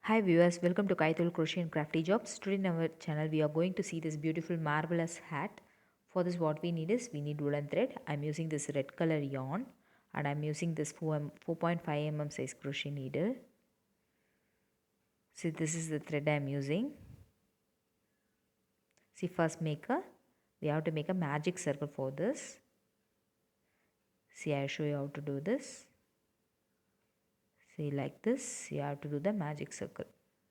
Hi viewers, welcome to Kaithozil-crochet and Crafty Jobs. Today in our channel we are going to see this beautiful marvelous hat. For this what we need is woolen thread. I'm using this red color yarn and I'm using this 4.5 mm size crochet needle. See, this is the thread I'm using. See, we have to make a magic circle for this. See, I'll show you how to do this. See, like this you have to do the magic circle.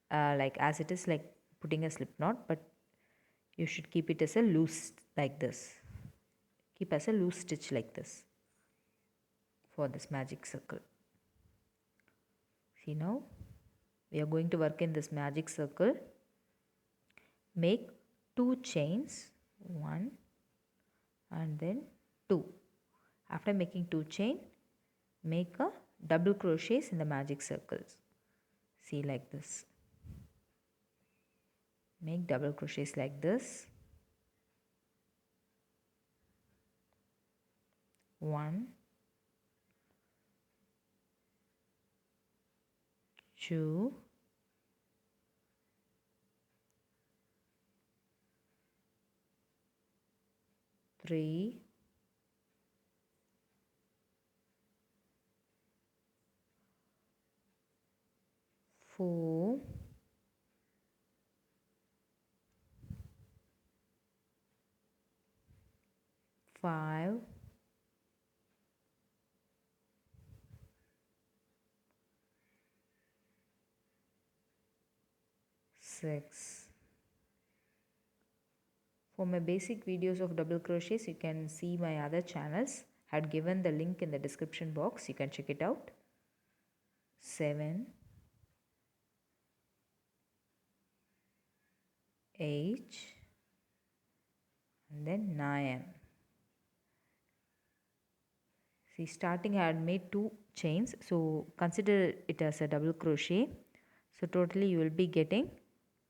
Like as it is like putting a slip knot, but you should keep it as a loose like this. Keep as a loose stitch like this for this magic circle. See, now we are going to work in this magic circle. Make 2 chains, 1 and then 2. After making 2 chain, make a double crochets in the magic circles. See, like this. Make double crochets like this. 1, 2, 3, 4, 5, 6. For my basic videos of double crochets, you can see my other channels. I had given the link in the description box. You can check it out. 7, 8 and then 9. See, starting I had made 2 chains, so consider it as a double crochet. So totally you will be getting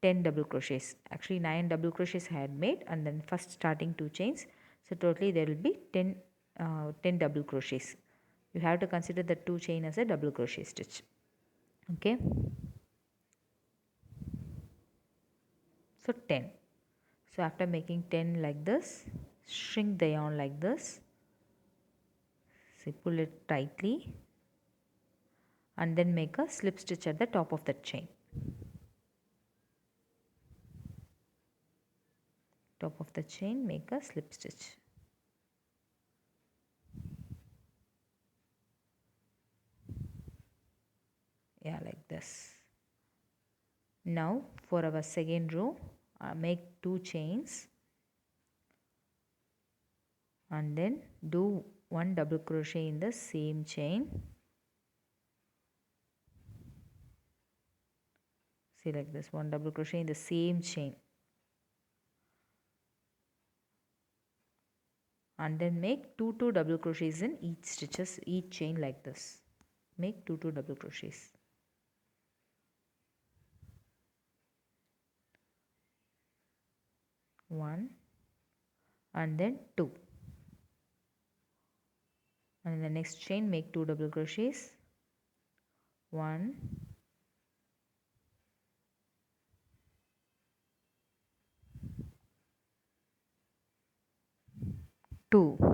10 double crochets. Actually 9 double crochets I had made, and then first starting 2 chains. So totally there will be 10 double crochets. You have to consider the 2 chain as a double crochet stitch. Okay. So 10. So after making 10 like this, shrink the yarn like this. See, pull it tightly and then make a slip stitch at the top of that chain. Top of the chain, make a slip stitch. Yeah, like this. Now for our second row, make 2 chains and then do 1 double crochet in the same chain. See, like this, 1 double crochet in the same chain. And then make 2 double crochets in each chain like this. Make 2 double crochets. 1 and then 2, and in the next chain make 2 double crochets. 1, 2.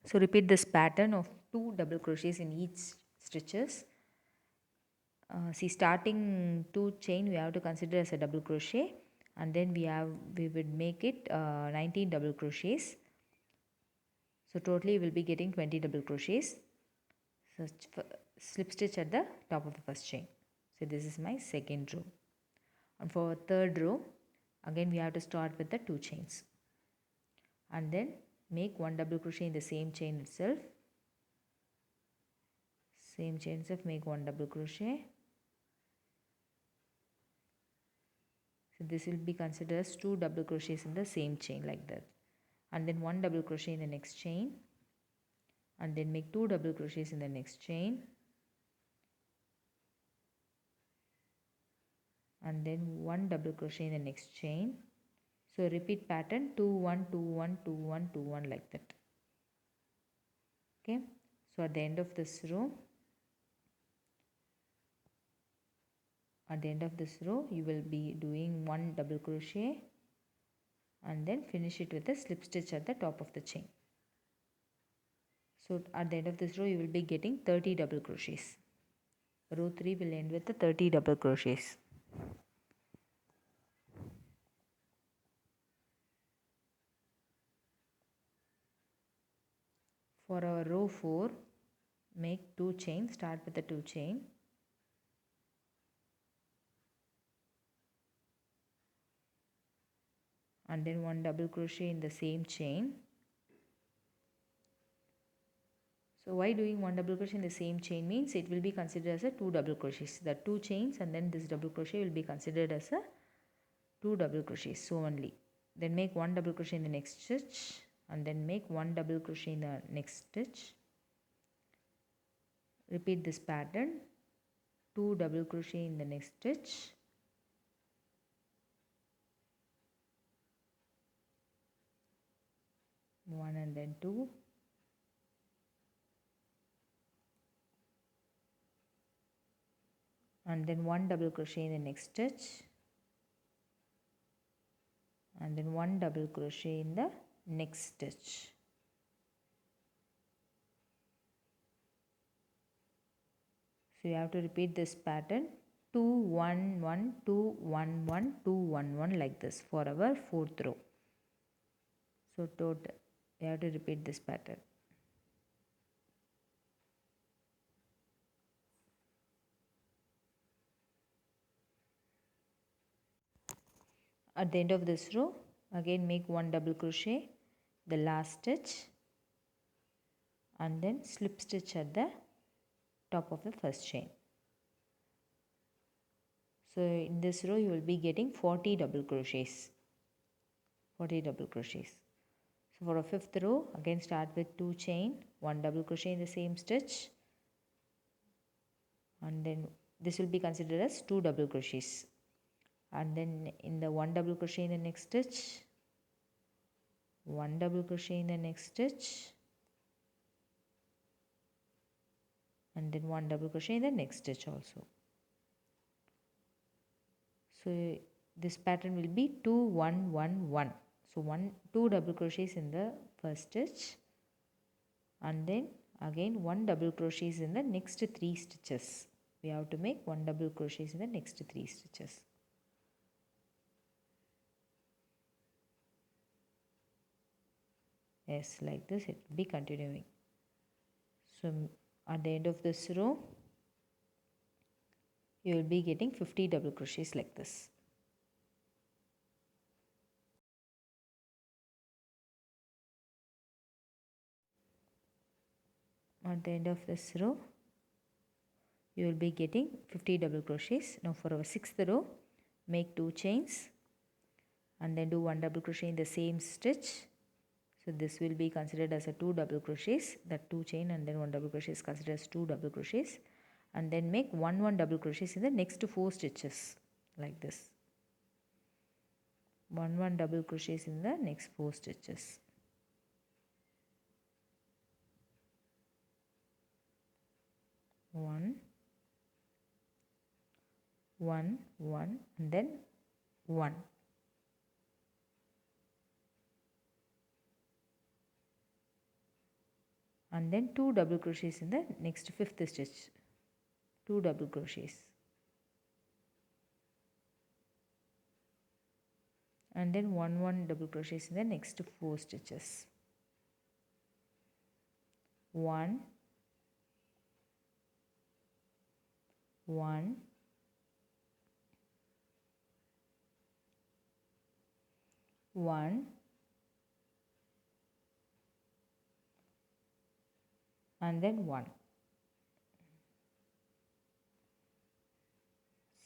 So repeat this pattern of 2 double crochets in each stitches. See, starting 2 chain we have to consider as a double crochet, and then we would make it 19 double crochets. So totally we will be getting 20 double crochets. So slip stitch at the top of the first chain. So this is my second row. And for third row, again we have to start with the 2 chains and then make 1 double crochet in the same chain itself. Same chain itself, make 1 double crochet. So this will be considered as 2 double crochets in the same chain like that, and then 1 double crochet in the next chain, and then make 2 double crochets in the next chain, and then 1 double crochet in the next chain. So repeat pattern 2 1 2 1 2 1 2 1 like that. Okay. So at the end of this row, at the end of this row you will be doing 1 double crochet and then finish it with a slip stitch at the top of the chain. So at the end of this row you will be getting 30 double crochets. Row 3 will end with the 30 double crochets. For our row 4, make 2 chains, start with the 2 chain. And then 1 double crochet in the same chain. So why doing 1 double crochet in the same chain means it will be considered as a 2 double crochets. The 2 chains and then this double crochet will be considered as a 2 double crochets. So only. Then make 1 double crochet in the next stitch and then make 1 double crochet in the next stitch. Repeat this pattern. 2 double crochet in the next stitch. One and then 2. And then 1 double crochet in the next stitch. And then 1 double crochet in the next stitch. So you have to repeat this pattern 2 1 1 2 1 1 2 1 1 like this for our 4th row. So total you have to repeat this pattern. At the end of this row again make 1 double crochet the last stitch and then slip stitch at the top of the first chain. So in this row you will be getting 40 double crochets. 40 double crochets. So for a 5th row again start with 2 chain, 1 double crochet in the same stitch and then this will be considered as 2 double crochets. And then in the 1 double crochet in the next stitch, 1 double crochet in the next stitch and then 1 double crochet in the next stitch also. So this pattern will be 2 1 1 1. So 2 double crochets in the first stitch and then again 1 double crochets in the next 3 stitches. We have to make 1 double crochets in the next 3 stitches. Yes, like this it will be continuing. So at the end of this row you will be getting 50 double crochets like this. At the end of this row you will be getting 50 double crochets. Now for our 6th row make 2 chains and then do 1 double crochet in the same stitch. So this will be considered as a 2 double crochets, that 2 chain and then 1 double crochet is considered as 2 double crochets and then make 1 double crochets in the next 4 stitches like this. 1 double crochets in the next 4 stitches. One, and then 1. And then 2 double crochets in the next 5th stitch. 2 double crochets. And then 1 double crochets in the next 4 stitches. 1 1 1 and then 1.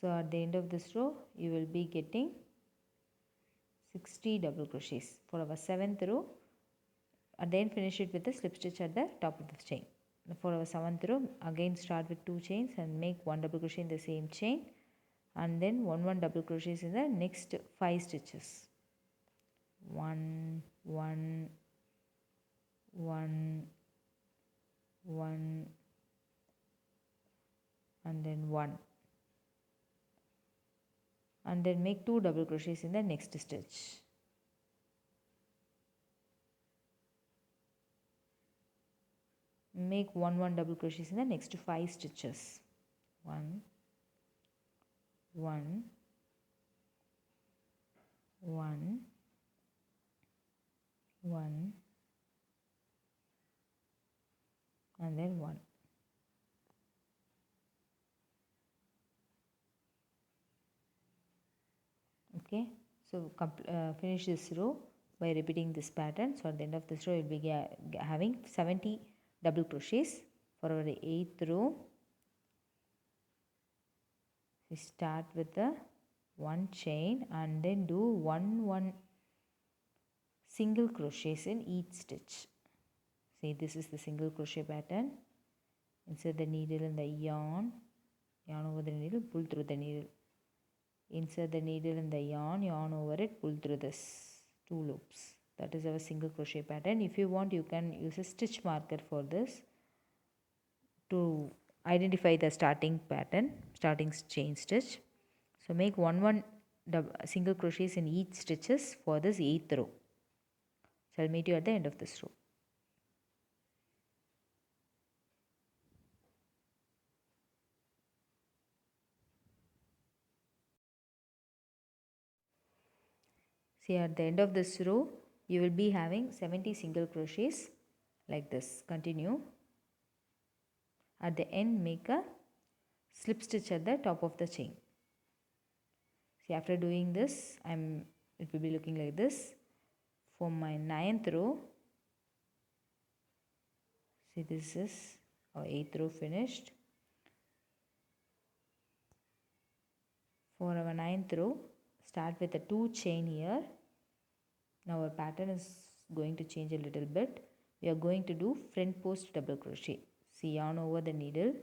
So at the end of this row you will be getting 60 double crochets. For our 7th row and then finish it with a slip stitch at the top of the chain. For our 7th row again start with 2 chains and make 1 double crochet in the same chain and then 1 double crochets in the next 5 stitches. 1 1 1 1 and then 1. and then make 2 double crochets in the next stitch. Make 1 double crochets in the next 5 stitches. 1 1 1 1 and then 1. Okay, so finish this row by repeating this pattern. So at the end of this row you will be having 70 double crochets. For our 8th row, we start with the 1 chain and then do 1 single crochets in each stitch. See, this is the single crochet pattern. Insert the needle in the yarn over the needle, pull through the needle. Insert the needle in the yarn over it, pull through this 2 loops. That is our single crochet pattern. If you want, you can use a stitch marker for this to identify the starting pattern, starting chain stitch. So make 1 single crochets in each stitches for this 8th row. So I'll meet you at the end of this row. See, at the end of this row, you will be having 70 single crochets like this. Continue. At the end, make a slip stitch at the top of the chain. See, after doing this, it will be looking like this. For my 9th row, see, this is our 8th row finished. For our 9th row, start with a 2 chain here. Now our pattern is going to change a little bit. We are going to do front post double crochet. See, yarn over the needle.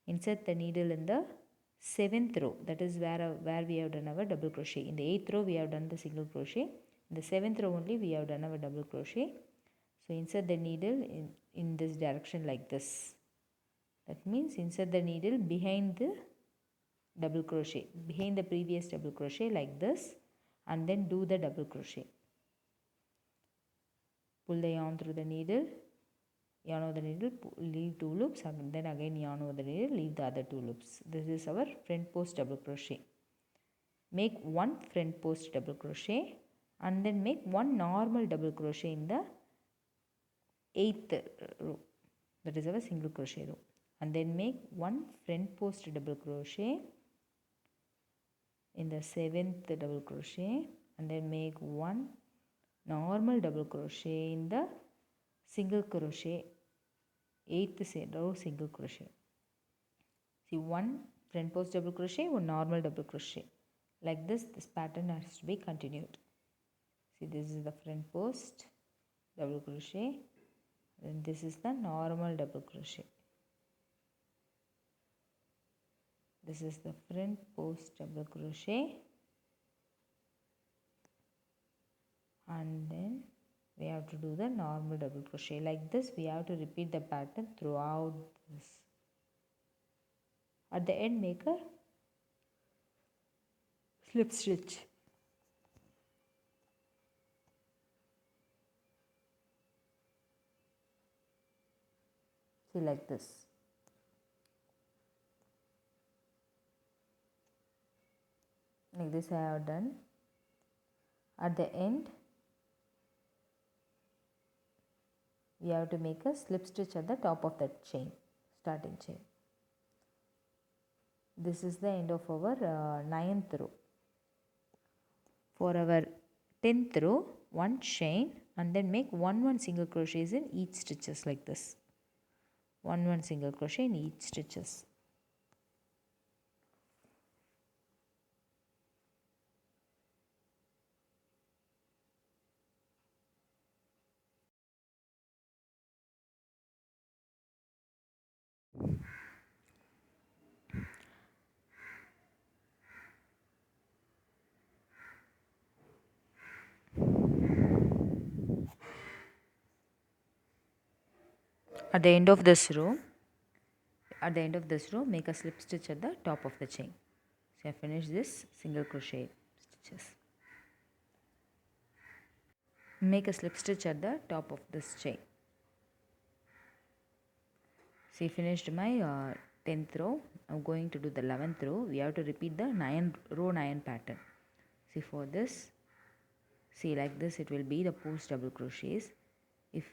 Insert the needle in the 7th row. That is where we have done our double crochet. In the 8th row, we have done the single crochet. In the 7th row only, we have done our double crochet. So insert the needle in this direction like this. That means insert the needle behind the double crochet, behind the previous double crochet like this, and then do the double crochet. Pull the yarn through the needle, yarn over the needle, leave 2 loops, and then again yarn over the needle, leave the other 2 loops. This is our front post double crochet. Make 1 front post double crochet and then make 1 normal double crochet in the 8th row. That is our single crochet row. And then make 1 front post double crochet in the 7th double crochet, and then make 1 normal double crochet in the single crochet 8th row single crochet. See, 1 front post double crochet, 1 normal double crochet. Like this pattern has to be continued. See, this is the front post double crochet, then this is the normal double crochet. This is the front post double crochet, and then we have to do the normal double crochet. Like this, we have to repeat the pattern throughout this. At the end, make a slip stitch. See, like this. Like this I have done. At the end, we have to make a slip stitch at the top of that chain, starting chain. This is the end of our 9th row. For our 10th row, 1 chain and then make 1 single crochets in each stitches like this. 1 single crochet in each stitches. At the end of this row, make a slip stitch at the top of the chain. So I finished this single crochet stitches. Make a slip stitch at the top of this chain. See, finished my 10th row. I'm going to do the 11th row. We have to repeat the row 9 pattern. See, for this, see, like this it will be the post double crochets. If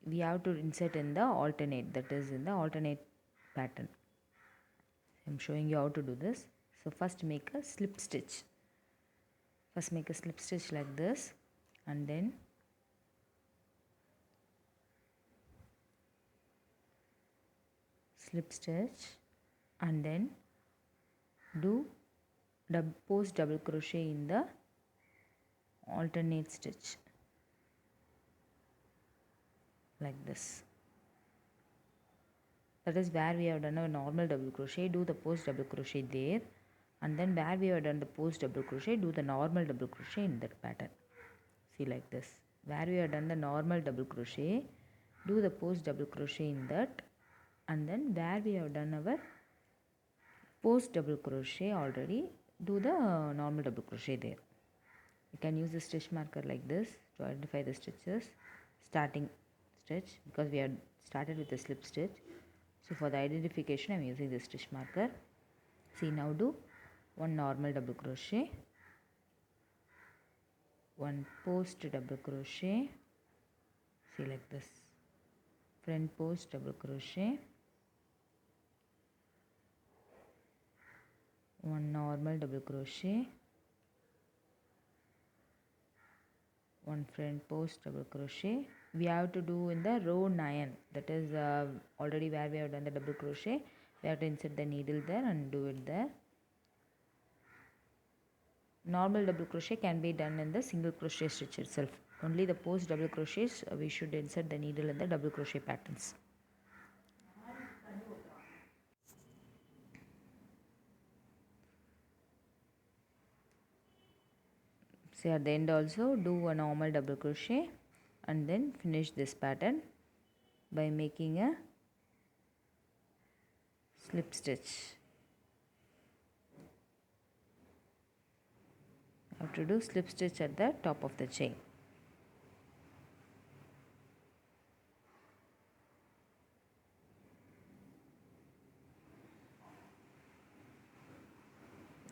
we have to insert in the alternate, that is in the alternate pattern. I'm showing you how to do this. So first make a slip stitch. First make a slip stitch like this, and then slip stitch, and then do post double crochet in the alternate stitch like this. That is where we have done a normal double crochet, do the post double crochet there, and then where we have done the post double crochet, do the normal double crochet in that pattern. See, like this. Where we have done the normal double crochet, do the post double crochet in that, and then where we have done our post double crochet already, do the normal double crochet there. You can use the stitch marker like this to identify the stitches. Starting stitch, because we had started with the slip stitch. So for the identification I am using the stitch marker. See, now do one normal double crochet, one post double crochet, see, like this, front post double crochet, one normal double crochet, one front post double crochet. We have to do in the row 9, that is already where we have done the double crochet. We have to insert the needle there and do it there. Normal double crochet can be done in the single crochet stitch itself. Only the post double crochets we should insert the needle in the double crochet patterns. See, at the end also do a normal double crochet and then finish this pattern by making a slip stitch. You have to do slip stitch at the top of the chain.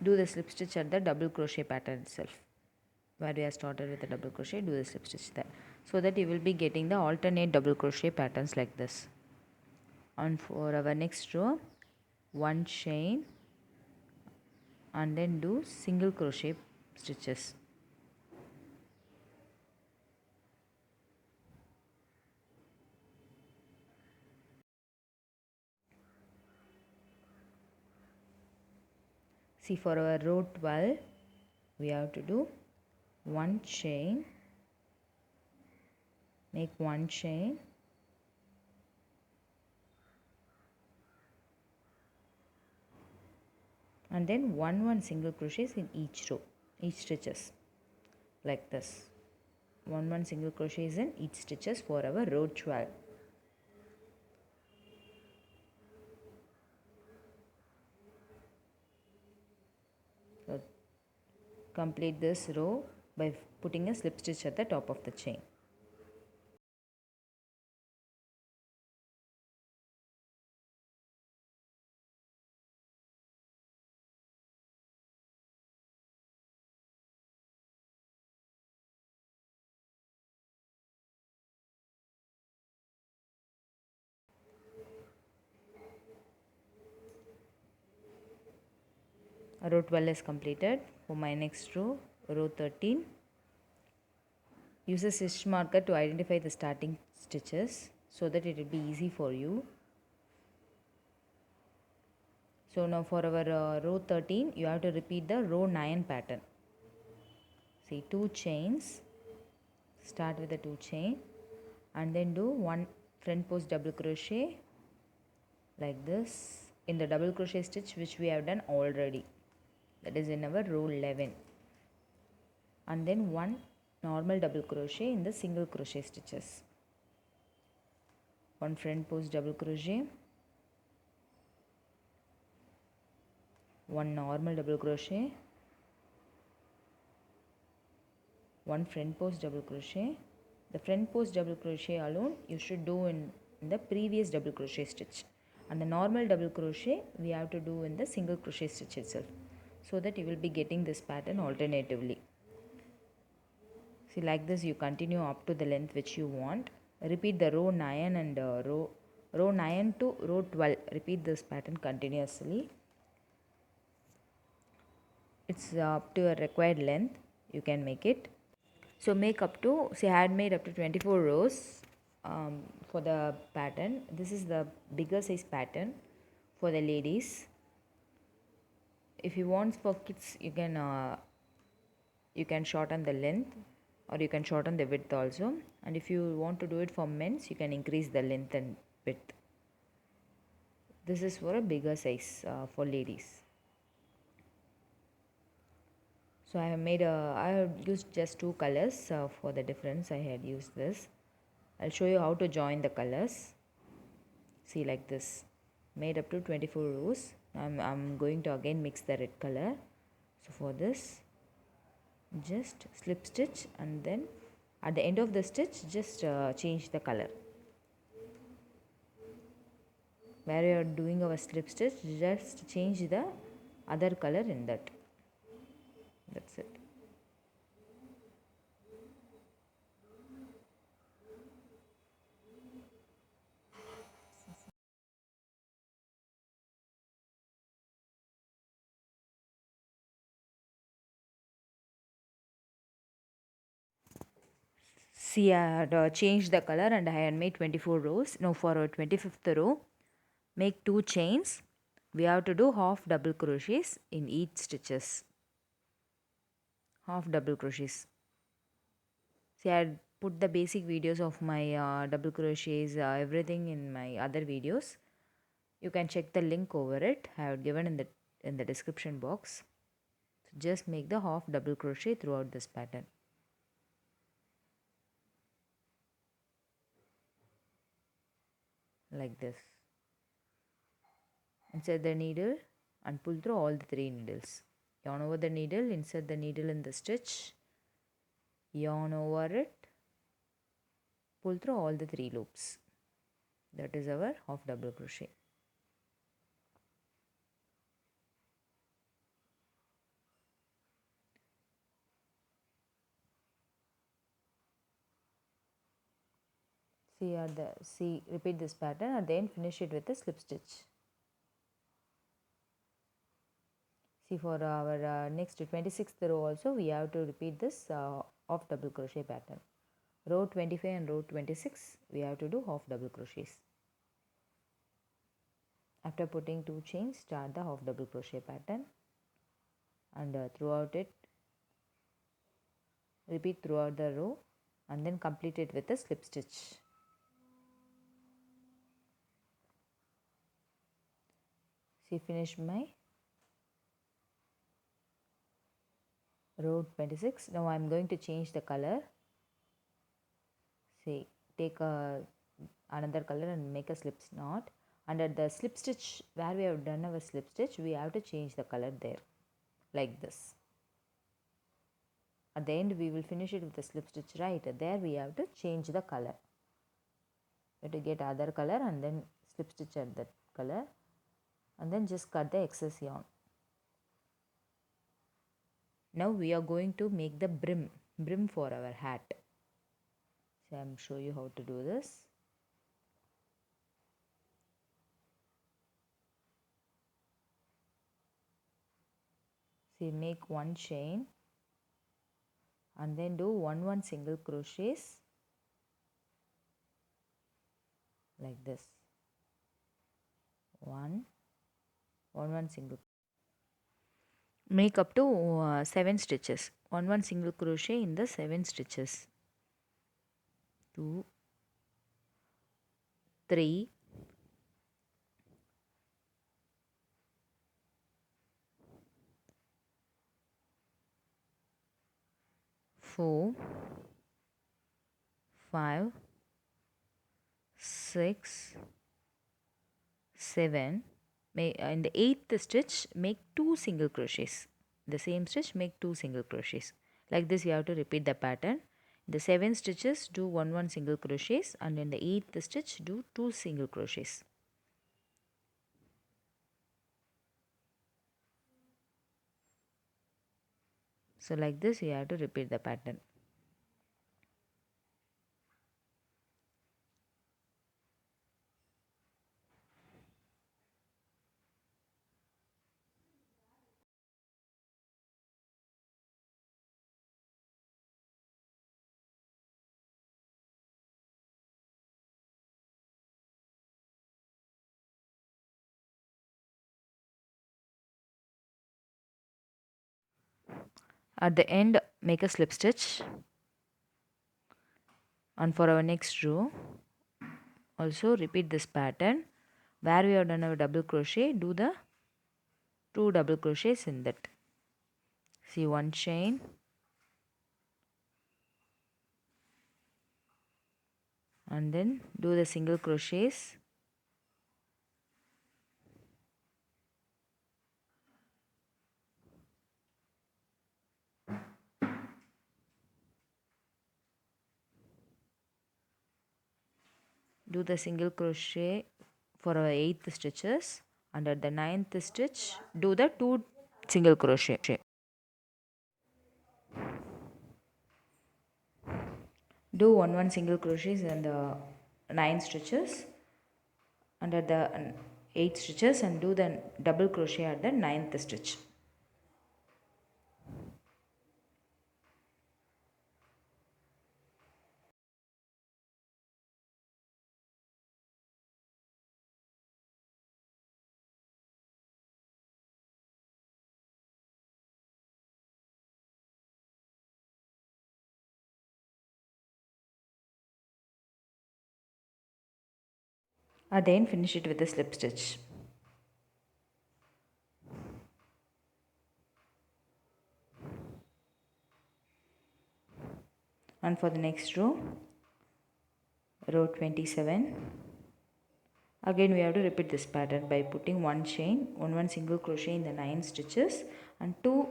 Do the slip stitch at the double crochet pattern itself. Where we have started with the double crochet, do the slip stitch there, so that you will be getting the alternate double crochet patterns like this. And for our next row, one chain and then do single crochet stitches. See, for our row 12 we have to do one chain, make one chain, and then one single crochets in each row, each stitches, like this. One single crochets in each stitches for our row 12. So complete this row by putting a slip stitch at the top of the chain. Row 12 is completed. For my next row, row 13, use a stitch marker to identify the starting stitches so that it will be easy for you. So now for our row 13, you have to repeat the row 9 pattern. See, 2 chains, start with the 2 chain and then do one front post double crochet like this in the double crochet stitch which we have done already, that is in our row 11, and then one normal double crochet in the single crochet stitches, one front post double crochet, one normal double crochet, one front post double crochet. The front post double crochet alone you should do in the previous double crochet stitch, and the normal double crochet we have to do in the single crochet stitch itself, so that you will be getting this pattern alternatively. See, like this you continue up to the length which you want. Repeat the row 9 and row 9 to row 12. Repeat this pattern continuously. It's up to your required length. You can make it. So make up to, say I had made up to 24 rows for the pattern. This is the bigger size pattern for the ladies. If you want for kids, you can shorten the length, or you can shorten the width also. And if you want to do it for men's, you can increase the length and width. This is for a bigger size for ladies. So I have used just 2 colors for the difference. I had used this. I'll show you how to join the colors. See, like this, made up to 24 rows. I'm going to again mix the red color. So for this, just slip stitch, and then at the end of the stitch just change the color. Where you are doing our slip stitch, just change the other color in that. That's it. See, I had changed the color and I had made 24 rows. Now for our 25th row, make 2 chains. We have to do half double crochets in each stitches. Half double crochets. See, I had put the basic videos of my double crochets, everything in my other videos. You can check the link over it. I have given in the description box. So just make the half double crochet throughout this pattern. Like this. Insert the needle and pull through all the 3 needles. Yarn over the needle, insert the needle in the stitch, yarn over it, pull through all the 3 loops. That is our half double crochet. Repeat this pattern and then finish it with a slip stitch. See, for our next 26th row also we have to repeat this half double crochet pattern. Row 25 and row 26 we have to do half double crochets. After putting 2 chains, start the half double crochet pattern, and throughout it repeat throughout the row and then complete it with a slip stitch. See, finish my row 26. Now I am going to change the color. See, take another color and make a slip knot. Under the slip stitch where we have done our slip stitch, we have to change the color there, like this. At the end we will finish it with a slip stitch, right? There we have to change the color. We have to get other color and then slip stitch at that color, and then just cut the excess yarn. Now we are going to make the brim for our hat. So I am show you how to do this. See, make 1 chain and then do 1 single crochets like this. 1 single. Make up to 7 stitches. 1 single crochet in the 7 stitches. 2, 3, 4, 5, 6, 7, in the 8th stitch make 2 single crochets. The same stitch make 2 single crochets. Like this you have to repeat the pattern. In the 7 stitches do 1 single crochets, and in the 8th stitch do 2 single crochets. So like this you have to repeat the pattern. At the end make a slip stitch, and for our next row also repeat this pattern. Where we have done our double crochet, do the 2 double crochets in that. See, 1 chain, and then do the single crochets, do the single crochet for our 8th stitches, and at the 9th stitch do the 2 single crochet. Do 1 single crochets in the 9 stitches, and at the 8 stitches, and do the double crochet at the 9th stitch. And then finish it with a slip stitch. And for the next row 27, again we have to repeat this pattern by putting 1 chain, 1 single crochet in the 9 stitches, and 2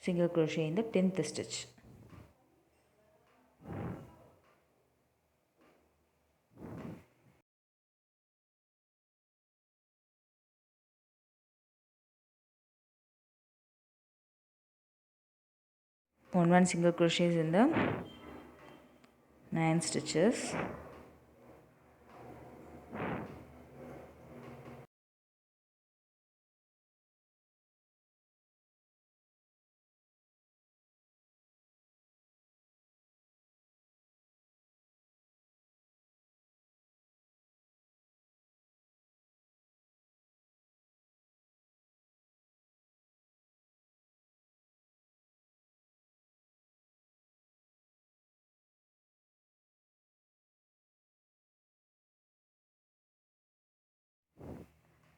single crochet in the 10th stitch. One single crochets in the 9 stitches,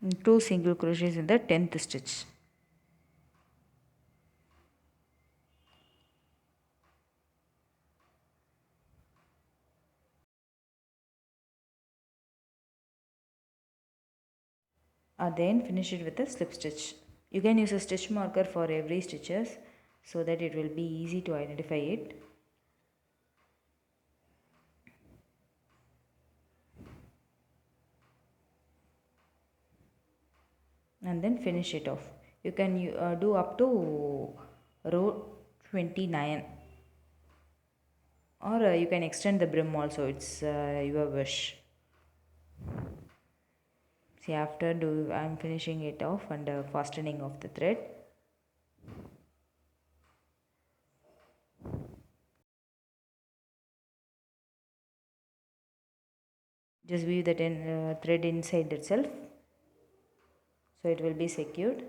and 2 single crochets in the 10th stitch. And then finish it with a slip stitch. You can use a stitch marker for every stitches so that it will be easy to identify it. And then finish it off. You can do up to row 29, or you can extend the brim also, it's your wish. See, after I'm finishing it off and fastening of the thread. Just weave the thread inside itself, so it will be secured.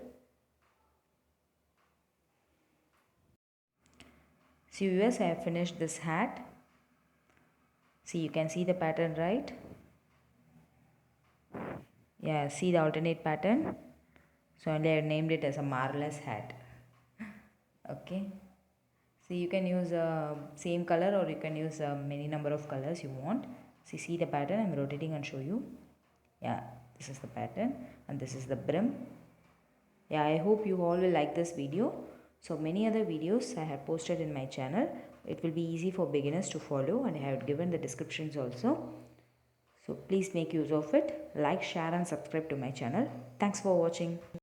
See viewers, I have finished this hat. See, you can see the pattern, right? Yeah, see the alternate pattern. So only I named it as a marvelous hat. Okay. So you can use same color, or you can use many number of colors you want. See the pattern. I'm rotating and show you. Yeah. This is the pattern and this is the brim. Yeah, I hope you all will like this video. So many other videos I have posted in my channel. It will be easy for beginners to follow, and I have given the descriptions also. So please make use of it. Like, share and subscribe to my channel. Thanks for watching.